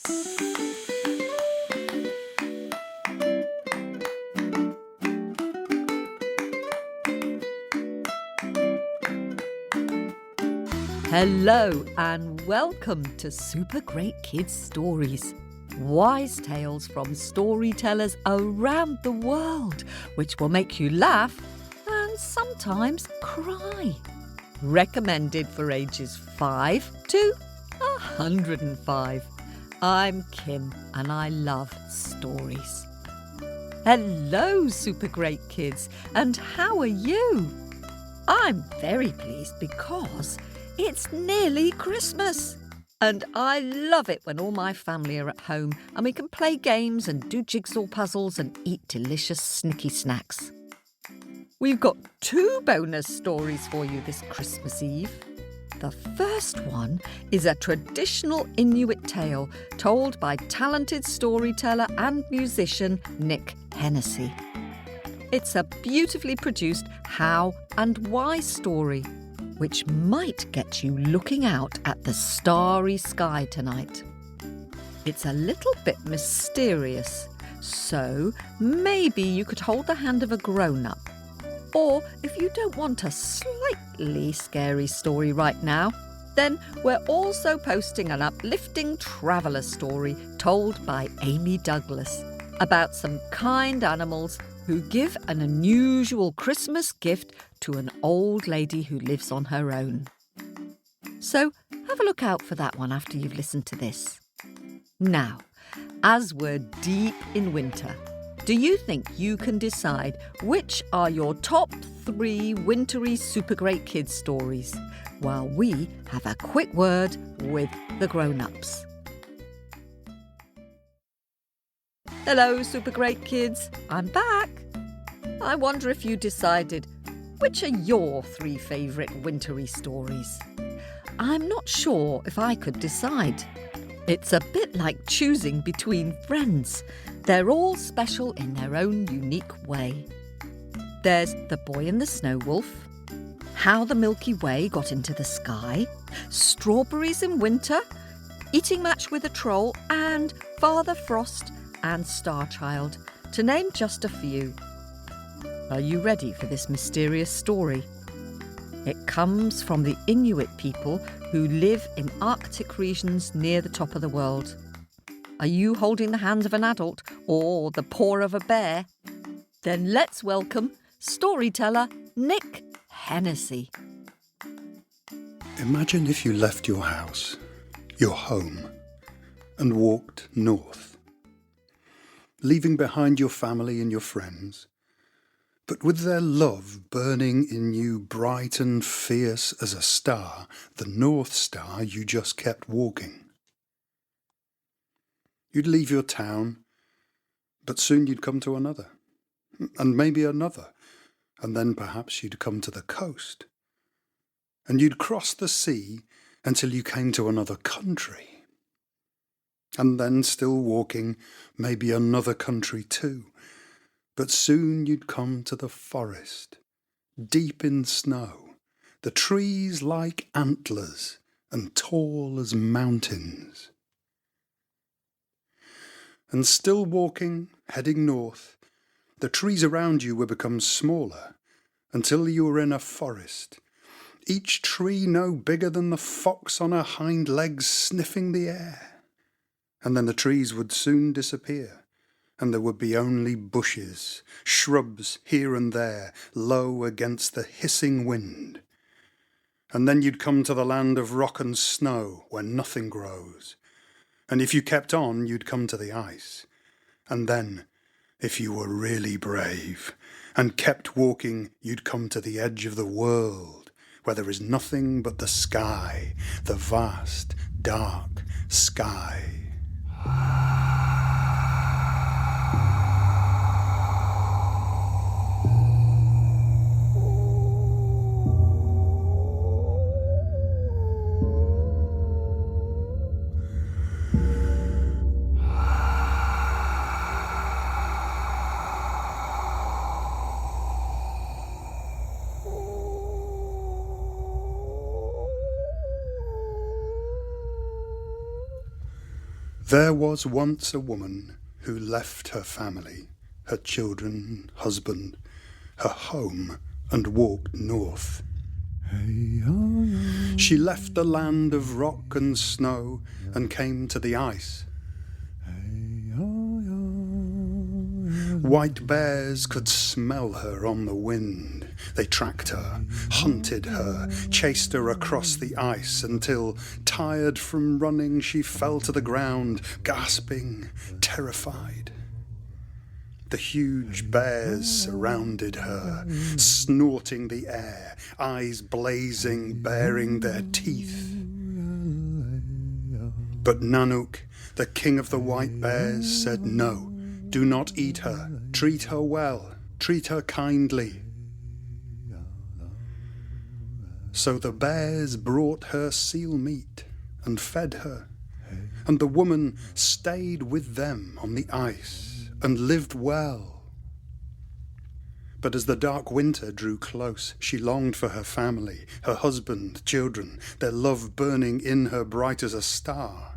Hello and welcome to Super Great Kids Stories. Wise tales from storytellers around the world, which will make you laugh and sometimes cry. Recommended for ages 5 to 105. I'm Kim and I love stories. Hello, Super Great Kids, and how are you? I'm very pleased because it's nearly Christmas. And I love it when all my family are at home and we can play games and do jigsaw puzzles and eat delicious snicky snacks. We've got 2 bonus stories for you this Christmas Eve. The first one is a traditional Inuit tale told by talented storyteller and musician Nick Hennessey. It's a beautifully produced how and why story, which might get you looking out at the starry sky tonight. It's a little bit mysterious, so maybe you could hold the hand of a grown-up. Or if you don't want a slightly scary story right now, then we're also posting an uplifting traveller story told by Amy Douglas about some kind animals who give an unusual Christmas gift to an old lady who lives on her own. So have a look out for that one after you've listened to this. Now, as we're deep in winter, do you think you can decide which are your top 3 wintry Super Great Kids stories while we have a quick word with the grown-ups? Hello, Super Great Kids. I'm back. I wonder if you decided which are your 3 favourite wintry stories. I'm not sure if I could decide. It's a bit like choosing between friends. They're all special in their own unique way. There's The Boy and the Snow Wolf, How the Milky Way Got into the Sky, Strawberries in Winter, Eating Match with a Troll, and Father Frost and Star Child, to name just a few. Are you ready for this mysterious story? It comes from the Inuit people who live in Arctic regions near the top of the world. Are you holding the hand of an adult or the paw of a bear? Then let's welcome storyteller Nick Hennessey. Imagine if you left your house, your home, and walked north, leaving behind your family and your friends, but with their love burning in you bright and fierce as a star, the North Star you just kept walking. You'd leave your town, but soon you'd come to another, and maybe another, and then perhaps you'd come to the coast, and you'd cross the sea until you came to another country, and then still walking, maybe another country too. But soon you'd come to the forest, deep in snow, the trees like antlers and tall as mountains. And still walking, heading north, the trees around you would become smaller until you were in a forest, each tree no bigger than the fox on her hind legs sniffing the air. And then the trees would soon disappear, and there would be only bushes, shrubs here and there, low against the hissing wind. And then you'd come to the land of rock and snow, where nothing grows. And if you kept on, you'd come to the ice. And then, if you were really brave, and kept walking, you'd come to the edge of the world, where there is nothing but the sky, the vast, dark sky. There was once a woman who left her family, her children, husband, her home, and walked north. She left the land of rock and snow and came to the ice. White bears could smell her on the wind. They tracked her, hunted her, chased her across the ice until, tired from running, she fell to the ground, gasping, terrified. The huge bears surrounded her, snorting the air, eyes blazing, baring their teeth. But Nanuq, the king of the white bears, said no. Do not eat her. Treat her well. Treat her kindly. So the bears brought her seal meat and fed her, and the woman stayed with them on the ice and lived well. But as the dark winter drew close, she longed for her family, her husband, children, their love burning in her bright as a star.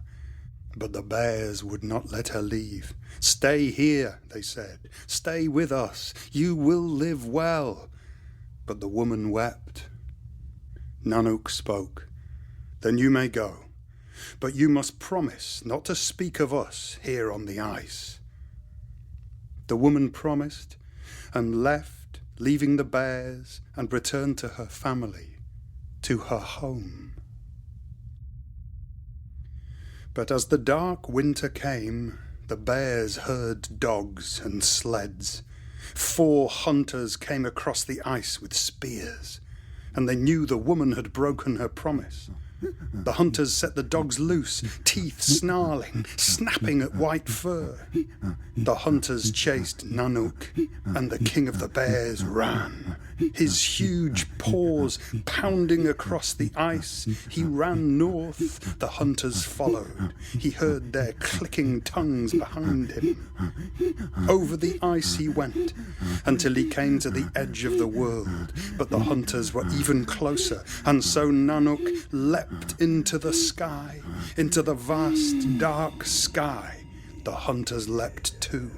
But the bears would not let her leave. Stay here, they said. Stay with us. You will live well. But the woman wept. Nanuq spoke. Then you may go. But you must promise not to speak of us here on the ice. The woman promised and left, leaving the bears, and returned to her family, to her home. But as the dark winter came, the bears heard dogs and sleds. 4 hunters came across the ice with spears, and they knew the woman had broken her promise. The hunters set the dogs loose, teeth snarling, snapping at white fur. The hunters chased Nanuq, and the king of the bears ran. His huge paws pounding across the ice, he ran north. The hunters followed. He heard their clicking tongues behind him. Over the ice he went, until he came to the edge of the world. But the hunters were even closer, and so Nanuq leapt into the sky, into the vast dark sky. The hunters leapt too.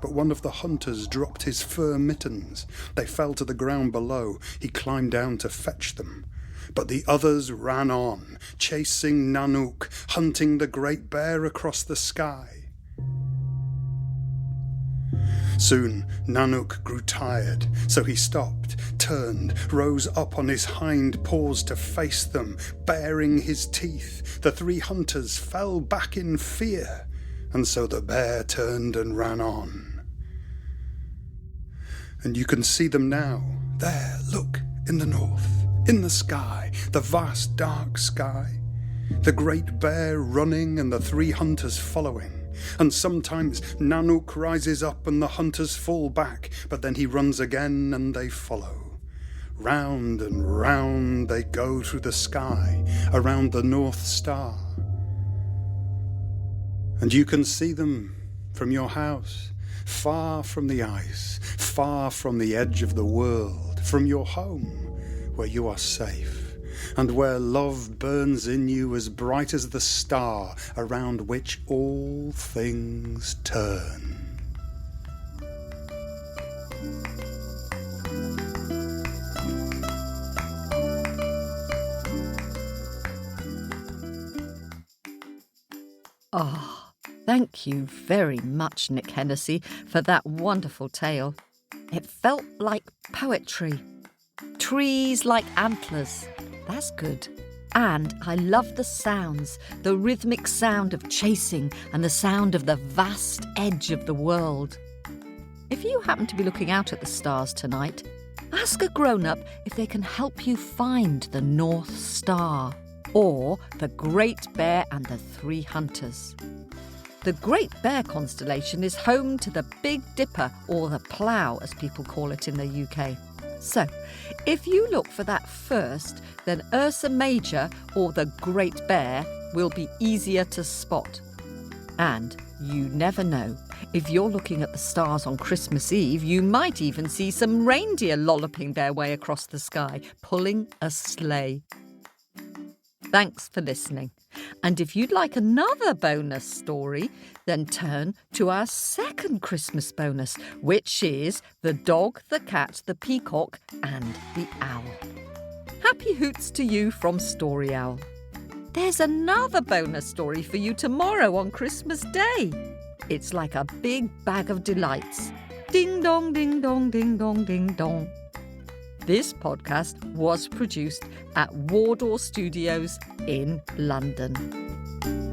But one of the hunters dropped his fur mittens. They fell to the ground below. He climbed down to fetch them. But the others ran on, chasing Nanuq, hunting the great bear across the sky. Soon Nanuq grew tired, so he stopped, turned, rose up on his hind paws to face them, baring his teeth. The 3 hunters fell back in fear, and so the bear turned and ran on. And you can see them now. There, look, in the north, in the sky, the vast dark sky. The great bear running and the 3 hunters following. And sometimes Nanuq rises up and the hunters fall back, but then he runs again and they follow. Round and round they go through the sky, around the North Star. And you can see them from your house, far from the ice, far from the edge of the world, from your home, where you are safe, and where love burns in you as bright as the star around which all things turn. Thank you very much, Nick Hennessey, for that wonderful tale. It felt like poetry. Trees like antlers. That's good. And I love the sounds, the rhythmic sound of chasing and the sound of the vast edge of the world. If you happen to be looking out at the stars tonight, ask a grown-up if they can help you find the North Star or the Great Bear and the 3 hunters. The Great Bear constellation is home to the Big Dipper, or the Plough as people call it in the UK. So, if you look for that first, then Ursa Major or the Great Bear will be easier to spot. And you never know, if you're looking at the stars on Christmas Eve, you might even see some reindeer lolloping their way across the sky, pulling a sleigh. Thanks for listening. And if you'd like another bonus story, then turn to our second Christmas bonus, which is The Dog, the Cat, the Peacock and the Owl. Happy hoots to you from Story Owl. There's another bonus story for you tomorrow on Christmas Day. It's like a big bag of delights. Ding dong, ding dong, ding dong, ding dong. This podcast was produced at Wardour Studios in London.